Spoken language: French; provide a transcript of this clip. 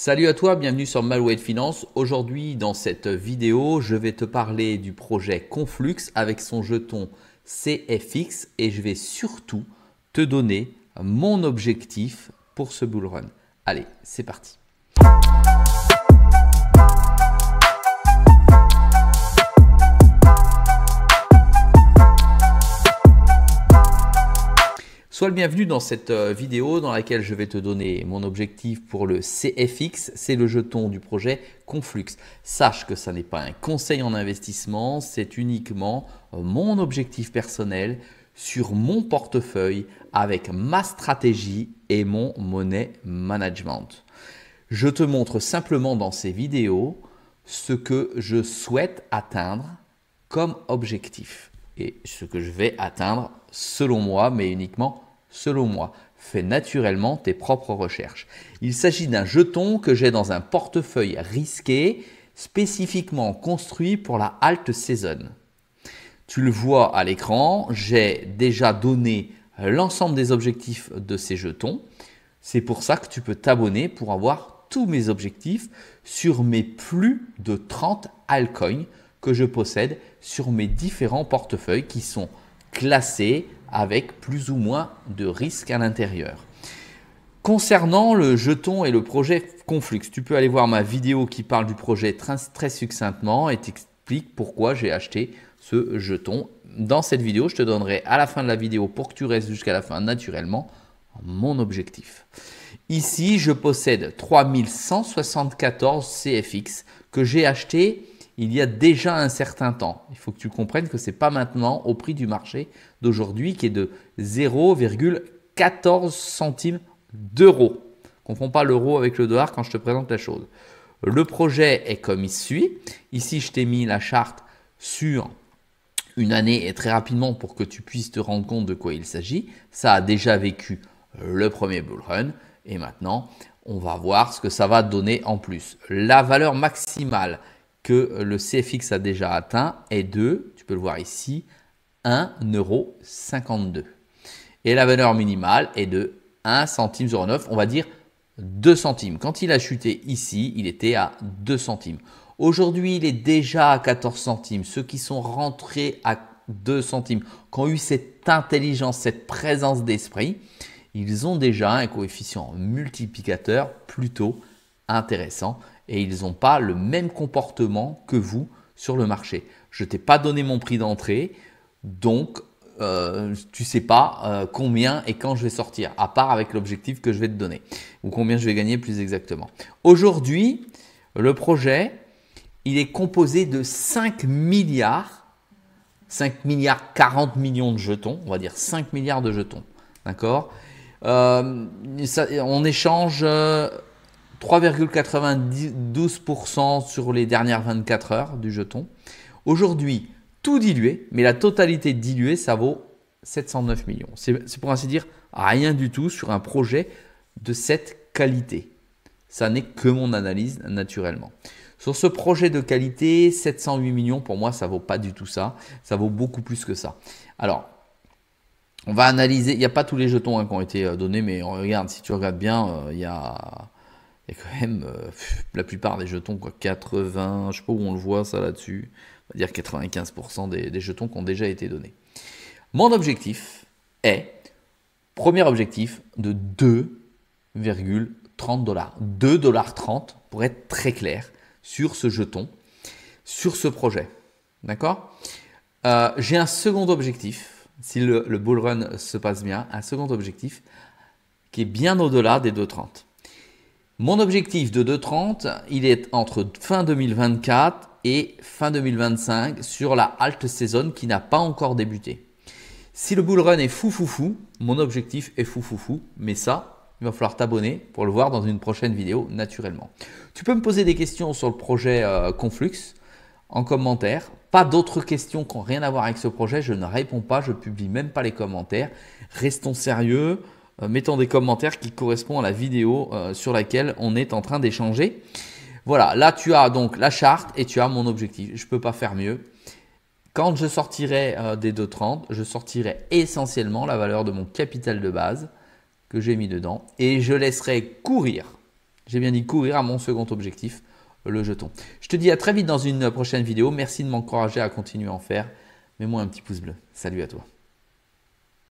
Salut à toi, bienvenue sur Malouette Finance. Aujourd'hui, dans cette vidéo, je vais te parler du projet Conflux avec son jeton CFX et je vais surtout te donner mon objectif pour ce bull run. Allez, c'est parti. Sois le bienvenu dans cette vidéo dans laquelle je vais te donner mon objectif pour le CFX, c'est le jeton du projet Conflux. Sache que ça n'est pas un conseil en investissement, c'est uniquement mon objectif personnel sur mon portefeuille avec ma stratégie et mon money management. Je te montre simplement dans ces vidéos ce que je souhaite atteindre comme objectif et ce que je vais atteindre selon moi, mais uniquement selon moi. Fais naturellement tes propres recherches. Il s'agit d'un jeton que j'ai dans un portefeuille risqué, spécifiquement construit pour la halte saison. Tu le vois à l'écran, j'ai déjà donné l'ensemble des objectifs de ces jetons. C'est pour ça que tu peux t'abonner pour avoir tous mes objectifs sur mes plus de 30 altcoins que je possède sur mes différents portefeuilles qui sont classés avec plus ou moins de risques à l'intérieur. Concernant le jeton et le projet Conflux, tu peux aller voir ma vidéo qui parle du projet très succinctement et t'explique pourquoi j'ai acheté ce jeton. Dans cette vidéo, je te donnerai à la fin de la vidéo, pour que tu restes jusqu'à la fin naturellement, mon objectif. Ici, je possède 3174 CFX que j'ai acheté il y a déjà un certain temps. Il faut que tu comprennes que ce n'est pas maintenant au prix du marché d'aujourd'hui qui est de 0,14 centimes d'euros. Ne confonds pas l'euro avec le dollar quand je te présente la chose. Le projet est comme il suit. Ici, je t'ai mis la charte sur une année et très rapidement pour que tu puisses te rendre compte de quoi il s'agit. Ça a déjà vécu le premier bull run et maintenant, on va voir ce que ça va donner en plus. La valeur maximale que le CFX a déjà atteint est de, tu peux le voir ici, 1,52 €. Et la valeur minimale est de 1 centime 09, on va dire 2 centimes. Quand il a chuté ici, il était à 2 centimes. Aujourd'hui, il est déjà à 14 centimes. Ceux qui sont rentrés à 2 centimes, qui ont eu cette intelligence, cette présence d'esprit, ils ont déjà un coefficient multiplicateur plutôt intéressant et ils n'ont pas le même comportement que vous sur le marché. Je ne t'ai pas donné mon prix d'entrée, donc tu ne sais pas combien et quand je vais sortir, à part avec l'objectif que je vais te donner, ou combien je vais gagner plus exactement. Aujourd'hui, le projet, il est composé de 5 milliards 40 millions de jetons, on va dire 5 milliards de jetons, d'accord. On échange 3,92% sur les dernières 24 heures du jeton. Aujourd'hui, tout dilué, mais la totalité diluée, ça vaut 709 millions. C'est pour ainsi dire rien du tout sur un projet de cette qualité. Ça n'est que mon analyse naturellement. Sur ce projet de qualité, 708 millions, pour moi, ça ne vaut pas du tout ça. Ça vaut beaucoup plus que ça. Alors, on va analyser. Il n'y a pas tous les jetons qui ont été donnés, mais regarde, si tu regardes bien, il y a quand même la plupart des jetons, quoi, 80, je ne sais pas où on le voit ça là-dessus, on va dire 95% des jetons qui ont déjà été donnés. Mon objectif est, premier objectif, de 2,30 $, 2,30 $ pour être très clair sur ce jeton, sur ce projet. D'accord ? J'ai un second objectif, si le bull run se passe bien, un second objectif qui est bien au-delà des 2,30 $. Mon objectif de 2,30, il est entre fin 2024 et fin 2025 sur la halte saison qui n'a pas encore débuté. Si le bull run est fou, mon objectif est fou, mais ça, il va falloir t'abonner pour le voir dans une prochaine vidéo naturellement. Tu peux me poser des questions sur le projet Conflux en commentaire. Pas d'autres questions qui n'ont rien à voir avec ce projet, je ne réponds pas, je ne publie même pas les commentaires. Restons sérieux. Mettons des commentaires qui correspondent à la vidéo sur laquelle on est en train d'échanger. Voilà, là tu as donc la charte et tu as mon objectif. Je ne peux pas faire mieux. Quand je sortirai des 2,30, je sortirai essentiellement la valeur de mon capital de base que j'ai mis dedans et je laisserai courir J'ai bien dit courir à mon second objectif, le jeton. Je te dis à très vite dans une prochaine vidéo. Merci de m'encourager à continuer à en faire. Mets-moi un petit pouce bleu. Salut à toi.